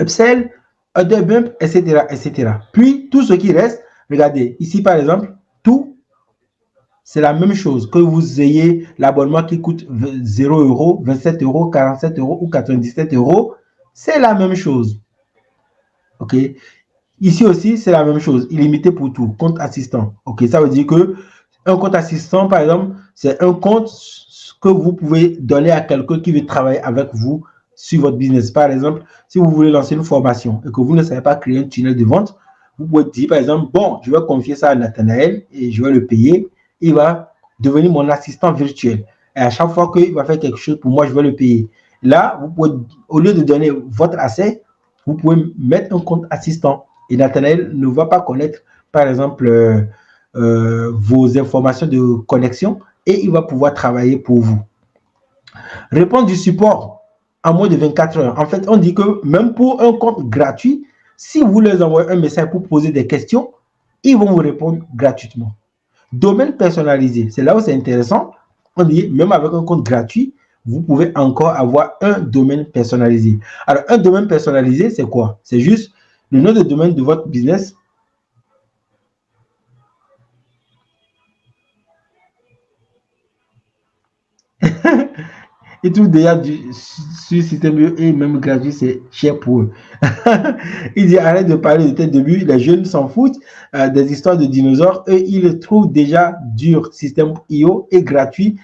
upsell, order bump, etc., etc. Puis, tout ce qui reste, regardez, ici par exemple, tout, c'est la même chose. Que vous ayez l'abonnement qui coûte 0 €, 27 €, 47 € ou 97 €, c'est la même chose. OK? Ici aussi, c'est la même chose, illimité pour tout, compte assistant. OK, ça veut dire que un compte assistant, par exemple, c'est un compte que vous pouvez donner à quelqu'un qui veut travailler avec vous sur votre business. Par exemple, si vous voulez lancer une formation et que vous ne savez pas créer un tunnel de vente, vous pouvez dire, par exemple, bon, je vais confier ça à Nathanaël et je vais le payer. Il va devenir mon assistant virtuel. Et à chaque fois qu'il va faire quelque chose pour moi, je vais le payer. Là, vous pouvez, au lieu de donner votre asset, vous pouvez mettre un compte assistant. Et Nathanaël ne va pas connaître, par exemple, vos informations de connexion et il va pouvoir travailler pour vous. Répondre du support en moins de 24 heures. En fait, on dit que même pour un compte gratuit, si vous leur envoyez un message pour poser des questions, ils vont vous répondre gratuitement. Domaine personnalisé, c'est là où c'est intéressant. On dit, même avec un compte gratuit, vous pouvez encore avoir un domaine personnalisé. Alors, un domaine personnalisé, c'est quoi? C'est juste le nom de domaine de votre business. Il trouve déjà sur système IO et même gratuit, c'est cher pour eux. Il dit arrête de parler de tes débuts, les jeunes s'en foutent des histoires de dinosaures. Eux, ils le trouvent déjà dur. Système IO est gratuit,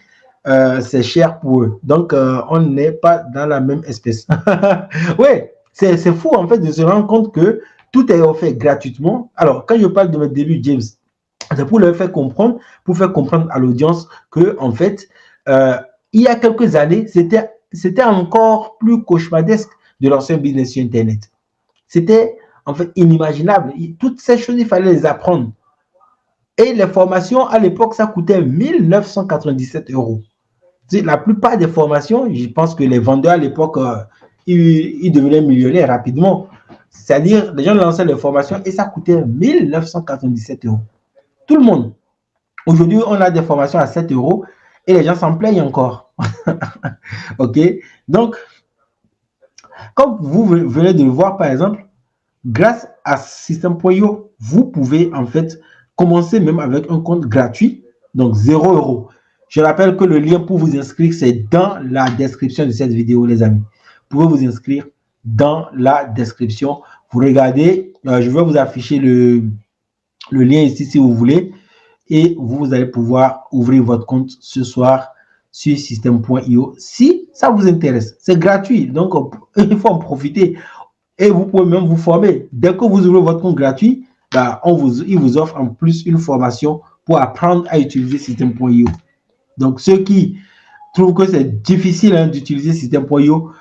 c'est cher pour eux. Donc, on n'est pas dans la même espèce. Oui, c'est fou en fait de se rendre compte que tout est offert gratuitement. Alors, quand je parle de mes débuts, James, c'est pour leur faire comprendre, pour faire comprendre à l'audience que, en fait, il y a quelques années, c'était encore plus cauchemardesque de lancer un business sur Internet. C'était en fait inimaginable. Toutes ces choses, il fallait les apprendre. Et les formations, à l'époque, ça coûtait 1997 euros. La plupart des formations, je pense que les vendeurs à l'époque, ils devenaient millionnaires rapidement. C'est-à-dire, les gens lançaient les formations et ça coûtait 1997 euros. Tout le monde. Aujourd'hui, on a des formations à 7 euros et les gens s'en plaignent encore. OK? Donc, comme vous venez de le voir, par exemple, grâce à System.io, vous pouvez en fait commencer même avec un compte gratuit, donc 0 euros. Je rappelle que le lien pour vous inscrire, c'est dans la description de cette vidéo, les amis. Vous pouvez vous inscrire dans la description. Vous regardez, je vais vous afficher le lien ici si vous voulez. Et vous allez pouvoir ouvrir votre compte ce soir sur System.io si ça vous intéresse. C'est gratuit, donc il faut en profiter. Et vous pouvez même vous former. Dès que vous ouvrez votre compte gratuit, bah, il vous offre en plus une formation pour apprendre à utiliser System.io. Donc, ceux qui trouvent que c'est difficile d'utiliser System.io,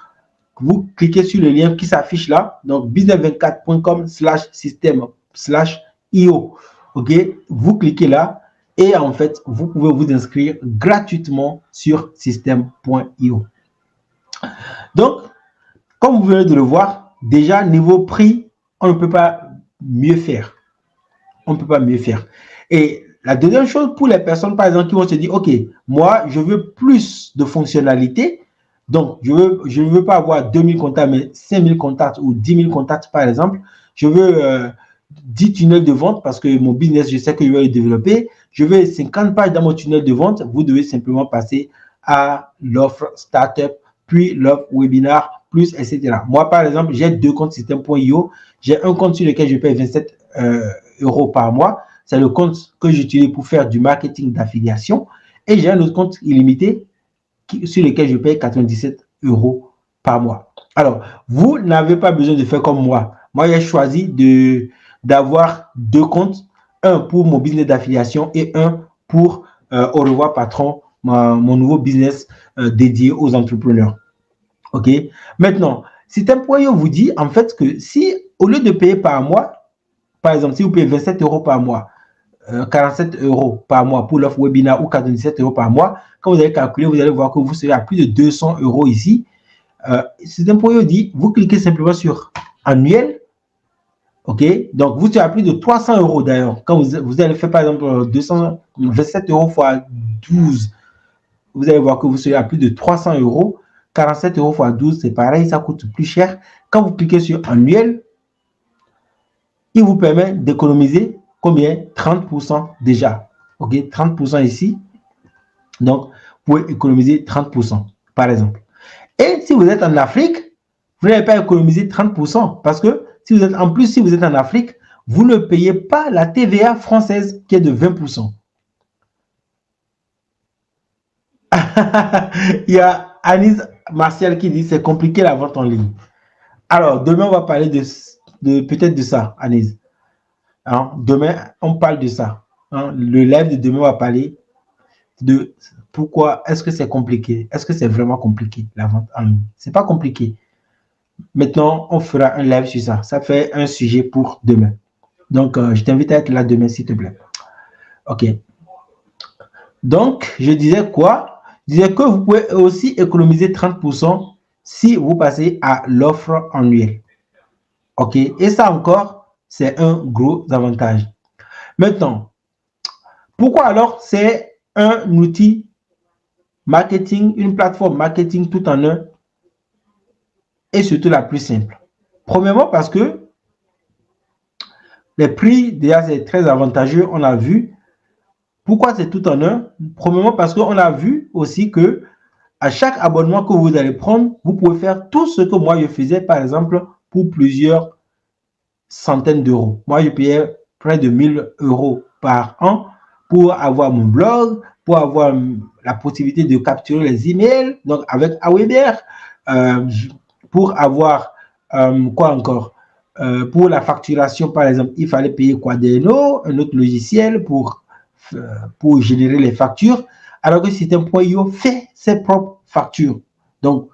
vous cliquez sur le lien qui s'affiche là, donc business24.com/system/io. OK, vous cliquez là et en fait, vous pouvez vous inscrire gratuitement sur System.io. Donc, comme vous venez de le voir, déjà, niveau prix, on ne peut pas mieux faire. On ne peut pas mieux faire. Et la deuxième chose, pour les personnes, par exemple, qui vont se dire, OK, moi, je veux plus de fonctionnalités. Donc, je ne veux pas avoir 2000 contacts, mais 5000 contacts ou 10 000 contacts, par exemple. Je veux 10 tunnels de vente parce que mon business, je sais que je vais le développer. Je veux 50 pages dans mon tunnel de vente. Vous devez simplement passer à l'offre Startup, puis l'offre Webinar, plus, etc. Moi, par exemple, j'ai 2 comptes System.io. J'ai un compte sur lequel je paye 27 euros par mois. C'est le compte que j'utilise pour faire du marketing d'affiliation. Et j'ai un autre compte illimité sur lequel je paye 97 euros par mois. Alors, vous n'avez pas besoin de faire comme moi. Moi, j'ai choisi d'avoir 2 comptes. Un pour mon business d'affiliation et un pour Au revoir patron, mon nouveau business dédié aux entrepreneurs. OK? Maintenant, System.io vous dit en fait que si, au lieu de payer par mois, par exemple, si vous payez 27 euros par mois, 47 euros par mois pour l'offre webinar ou 97 euros par mois, quand vous allez calculer, vous allez voir que vous serez à plus de 200 euros ici. System.io dit, vous cliquez simplement sur annuel. OK? Donc, vous serez à plus de 300 euros d'ailleurs. Quand vous allez faire par exemple 227 euros fois 12, vous allez voir que vous serez à plus de 300 euros. 47 euros fois 12, c'est pareil, ça coûte plus cher. Quand vous cliquez sur annuel, il vous permet d'économiser combien? 30% déjà. OK, 30% ici. Donc, vous pouvez économiser 30%, par exemple. Et si vous êtes en Afrique, vous n'allez pas économiser 30% parce que si vous êtes en Afrique, vous ne payez pas la TVA française qui est de 20%. Il y a Anis Martial qui dit c'est compliqué la vente en ligne. Alors, demain, on va parler peut-être de ça, Anis. Hein? Demain, on parle de ça. Hein? Le live de demain va parler de pourquoi est-ce que c'est compliqué. Est-ce que c'est vraiment compliqué, la vente en ligne? C'est pas compliqué. Maintenant, on fera un live sur ça. Ça fait un sujet pour demain. Donc, je t'invite à être là demain, s'il te plaît. OK. Donc, je disais quoi? Je disais que vous pouvez aussi économiser 30% si vous passez à l'offre annuelle. OK. Et ça encore, c'est un gros avantage. Maintenant, pourquoi alors c'est un outil marketing, une plateforme marketing tout en un et surtout la plus simple? Premièrement, parce que les prix, déjà, c'est très avantageux, on a vu. Pourquoi c'est tout en un? Premièrement, parce qu'on a vu aussi que à chaque abonnement que vous allez prendre, vous pouvez faire tout ce que moi je faisais, par exemple, pour plusieurs centaines d'euros. Moi, je payais près de 1 000 € par an pour avoir mon blog, pour avoir la possibilité de capturer les emails, donc avec Aweber, euh, pour avoir quoi encore? Pour la facturation, par exemple, il fallait payer Quaderno, un autre logiciel pour générer les factures, alors que System.io fait ses propres factures. Donc,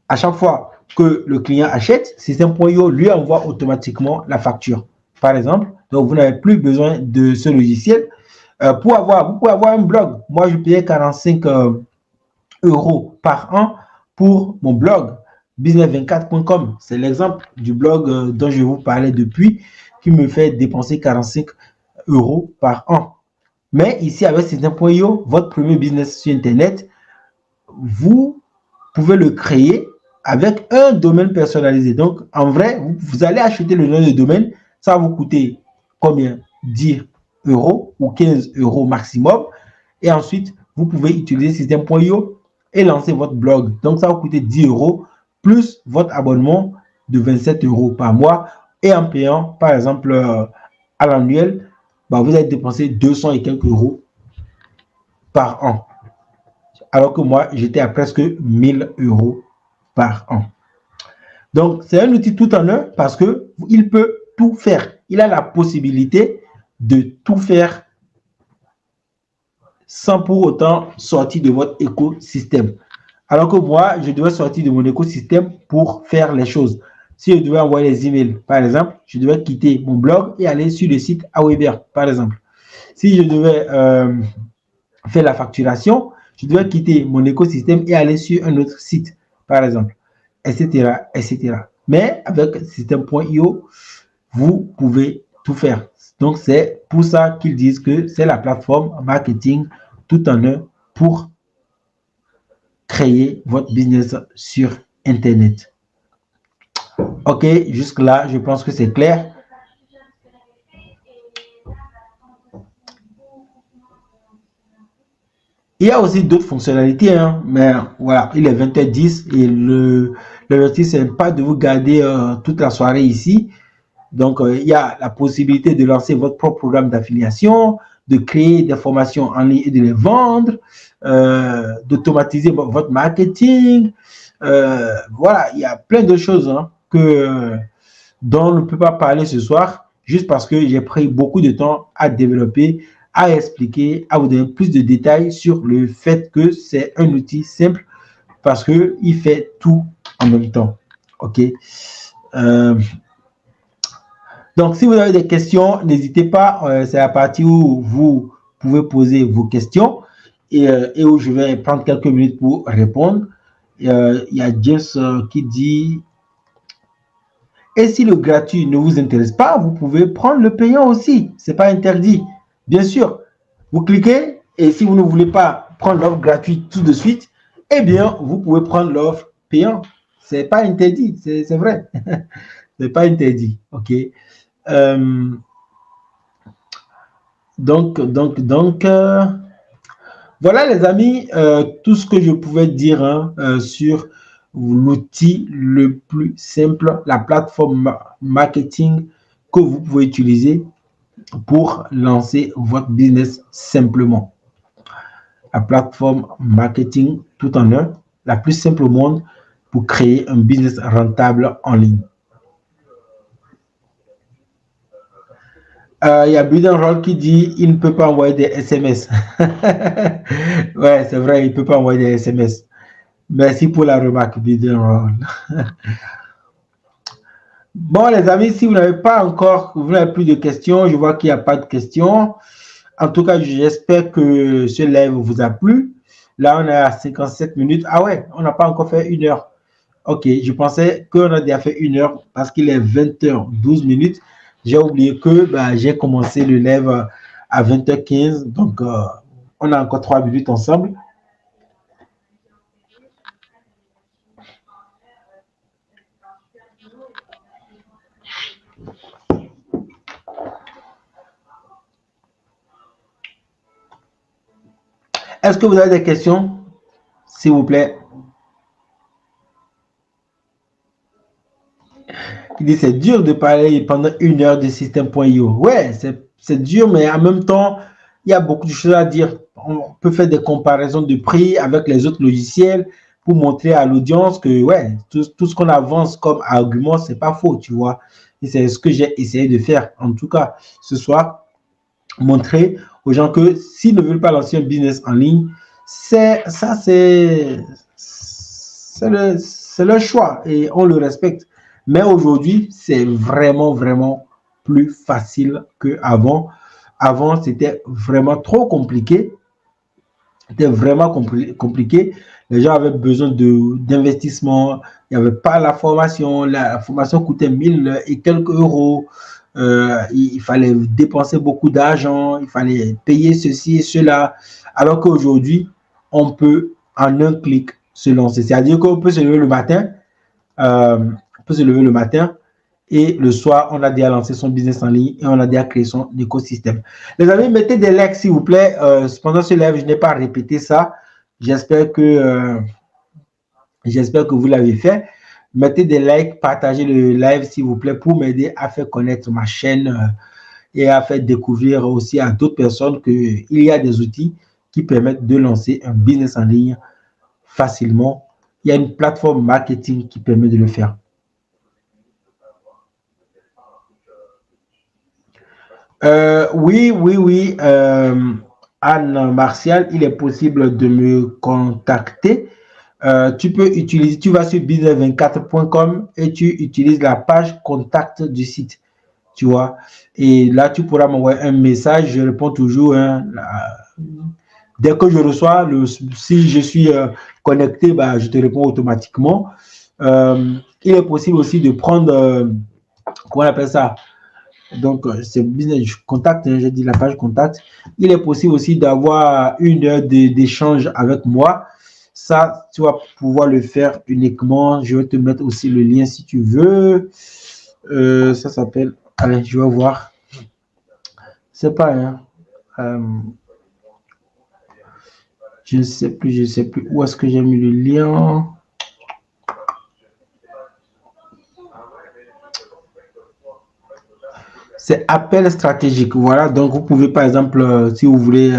à chaque fois que le client achète, System.io lui envoie automatiquement la facture. Par exemple, donc vous n'avez plus besoin de ce logiciel. Vous pouvez avoir un blog. Moi, je payais 45 € par an pour mon blog business24.com. C'est l'exemple du blog dont je vous parlais depuis, qui me fait dépenser 45 € par an. Mais ici, avec System.io, votre premier business sur Internet, vous pouvez le créer avec un domaine personnalisé. Donc, en vrai, vous allez acheter le nom de domaine, ça va vous coûter combien? 10 € ou 15 € maximum. Et ensuite, vous pouvez utiliser System.io et lancer votre blog. Donc, ça va vous coûter 10 € plus votre abonnement de 27 € par mois. Et en payant, par exemple, à l'annuel, vous allez dépenser 200 et quelques euros par an. Alors que moi, j'étais à presque 1 000 € par an. Donc, c'est un outil tout en un parce qu'il peut tout faire. Il a la possibilité de tout faire sans pour autant sortir de votre écosystème. Alors que moi, je devais sortir de mon écosystème pour faire les choses. Si je devais envoyer les emails, par exemple, je devais quitter mon blog et aller sur le site Aweber, par exemple. Si je devais faire la facturation, je devais quitter mon écosystème et aller sur un autre site, par exemple, etc., etc. Mais avec System.io, vous pouvez tout faire. Donc, c'est pour ça qu'ils disent que c'est la plateforme marketing tout en un pour créer votre business sur Internet. OK, jusque-là, je pense que c'est clair. Il y a aussi d'autres fonctionnalités, hein, mais voilà, il est 20h10 et l'objectif, c'est pas de vous garder toute la soirée ici. Donc, il y a la possibilité de lancer votre propre programme d'affiliation, de créer des formations en ligne et de les vendre, d'automatiser votre marketing. Voilà, il y a plein de choses hein, dont on ne peut pas parler ce soir, juste parce que j'ai pris beaucoup de temps à développer, à expliquer, à vous donner plus de détails sur le fait que c'est un outil simple parce qu'il fait tout en même temps. OK. Donc, si vous avez des questions, n'hésitez pas. C'est la partie où vous pouvez poser vos questions et où je vais prendre quelques minutes pour répondre. Il y a Jess qui dit, et si le gratuit ne vous intéresse pas, vous pouvez prendre le payant aussi. Ce n'est pas interdit. Bien sûr, vous cliquez et si vous ne voulez pas prendre l'offre gratuite tout de suite, eh bien, vous pouvez prendre l'offre payant. Ce n'est pas interdit, c'est vrai. Ce n'est pas interdit. OK. Euh, donc, voilà les amis, tout ce que je pouvais dire hein, sur l'outil le plus simple, la plateforme marketing que vous pouvez utiliser pour lancer votre business simplement. La plateforme marketing tout en un, la plus simple au monde pour créer un business rentable en ligne. Il y a Budenroll qui dit il ne peut pas envoyer des SMS. Ouais, c'est vrai, il ne peut pas envoyer des SMS. Merci pour la remarque, Budenroll. Bon, les amis, si vous n'avez plus de questions, je vois qu'il n'y a pas de questions. En tout cas, j'espère que ce live vous a plu. Là, on est à 57 minutes. Ah ouais, on n'a pas encore fait 1 heure. Ok, je pensais qu'on a déjà fait 1 heure parce qu'il est 20h12. J'ai oublié que j'ai commencé le live à 20h15. Donc, on a encore 3 minutes ensemble. Est-ce que vous avez des questions, s'il vous plaît? Il dit c'est dur de parler pendant 1 heure de système.io. Ouais, c'est dur, mais en même temps, il y a beaucoup de choses à dire. On peut faire des comparaisons de prix avec les autres logiciels pour montrer à l'audience que ouais, tout ce qu'on avance comme argument, c'est pas faux, tu vois. Et c'est ce que j'ai essayé de faire, en tout cas, ce soir, montrer aux gens que s'ils ne veulent pas lancer un business en ligne, c'est leur choix et on le respecte. Mais aujourd'hui, c'est vraiment, vraiment plus facile qu'avant. Avant, c'était vraiment trop compliqué. C'était vraiment compliqué. Les gens avaient besoin d'investissement. Il n'y avait pas la formation. La formation coûtait 1000 et quelques euros. Il fallait dépenser beaucoup d'argent. Il fallait payer ceci et cela. Alors qu'aujourd'hui, on peut en un clic se lancer. C'est-à-dire qu'on peut se lever le matin. On peut se lever le matin et le soir, on a déjà lancé son business en ligne et on a déjà créé son écosystème. Les amis, mettez des likes s'il vous plaît. Pendant ce live, je n'ai pas répété ça. J'espère que vous l'avez fait. Mettez des likes, partagez le live s'il vous plaît pour m'aider à faire connaître ma chaîne et à faire découvrir aussi à d'autres personnes qu'il y a des outils qui permettent de lancer un business en ligne facilement. Il y a une plateforme marketing qui permet de le faire. Oui. Anne Martial, il est possible de me contacter. Tu vas sur business24.com et tu utilises la page contact du site, tu vois. Et là, tu pourras m'envoyer un message, je réponds toujours. Dès que je reçois, si je suis connecté, bah, je te réponds automatiquement. Il est possible aussi de prendre, comment on appelle ça? Donc, c'est business contact, hein, j'ai dit la page contact. Il est possible aussi d'avoir 1 heure d'échange avec moi. Ça, tu vas pouvoir le faire uniquement. Je vais te mettre aussi le lien si tu veux. Ça s'appelle. Allez, je vais voir. C'est pas, hein. Je ne sais plus où est-ce que j'ai mis le lien. C'est appel stratégique. Voilà, donc vous pouvez par exemple, si vous voulez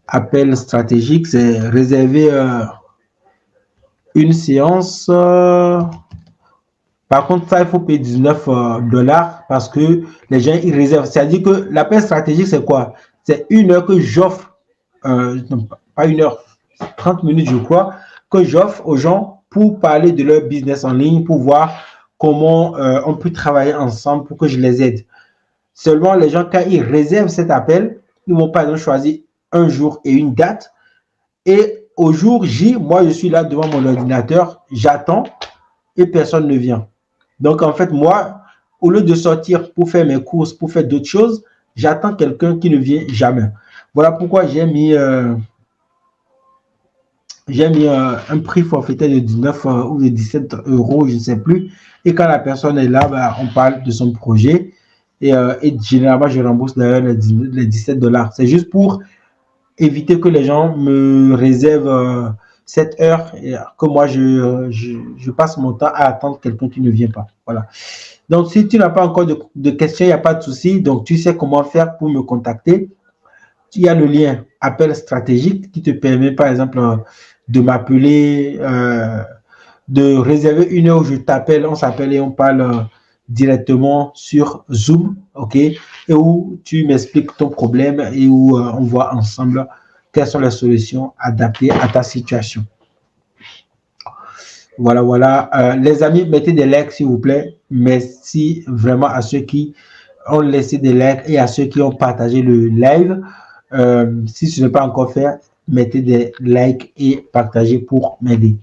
appel stratégique, c'est réserver une séance. Par contre, ça, il faut payer 19 dollars parce que les gens, ils réservent. C'est-à-dire que l'appel stratégique, c'est quoi? C'est 1 heure que j'offre, non, pas 1 heure, 30 minutes, je crois, que j'offre aux gens pour parler de leur business en ligne, pour voir comment on peut travailler ensemble pour que je les aide. Seulement, les gens, quand ils réservent cet appel, ils vont par exemple choisir un jour et une date. Et au jour J, moi, je suis là devant mon ordinateur, j'attends et personne ne vient. Donc, en fait, moi, au lieu de sortir pour faire mes courses, pour faire d'autres choses, j'attends quelqu'un qui ne vient jamais. Voilà pourquoi j'ai mis un prix forfaitaire de 19 ou de 17 euros, je ne sais plus. Et quand la personne est là, bah, on parle de son projet. Et généralement, je rembourse d'ailleurs les 17 dollars. C'est juste pour éviter que les gens me réservent cette heure et que moi, je passe mon temps à attendre quelqu'un qui ne vient pas. Voilà. Donc, si tu n'as pas encore de questions, il n'y a pas de souci. Donc, tu sais comment faire pour me contacter. Il y a le lien appel stratégique qui te permet, par exemple, de m'appeler, de réserver 1 heure où je t'appelle, on s'appelle et on parle directement sur Zoom, ok, et où tu m'expliques ton problème et où on voit ensemble quelles sont les solutions adaptées à ta situation. Voilà. Les amis, mettez des likes s'il vous plaît. Merci vraiment à ceux qui ont laissé des likes et à ceux qui ont partagé le live. Si ce n'est pas encore fait, mettez des likes et partagez pour m'aider.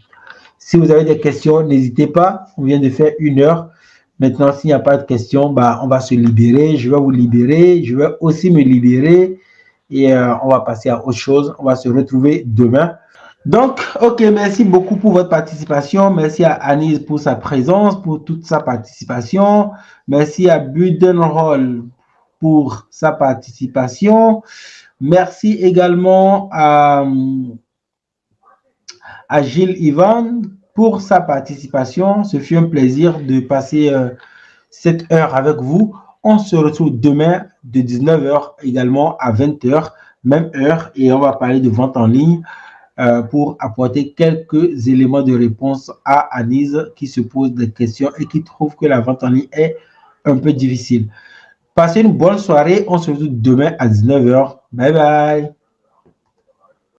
Si vous avez des questions, n'hésitez pas. On vient de faire 1 heure. Maintenant, s'il n'y a pas de questions, bah, on va se libérer. Je vais vous libérer. Je vais aussi me libérer. Et on va passer à autre chose. On va se retrouver demain. Donc, ok, merci beaucoup pour votre participation. Merci à Anis pour sa présence, pour toute sa participation. Merci à Budenroll pour sa participation. Merci également à Gilles Ivan pour sa participation. Ce fut un plaisir de passer cette heure avec vous. On se retrouve demain de 19h également à 20h, même heure, et on va parler de vente en ligne pour apporter quelques éléments de réponse à Anise qui se pose des questions et qui trouve que la vente en ligne est un peu difficile. Passez une bonne soirée. On se retrouve demain à 19h. Bye bye.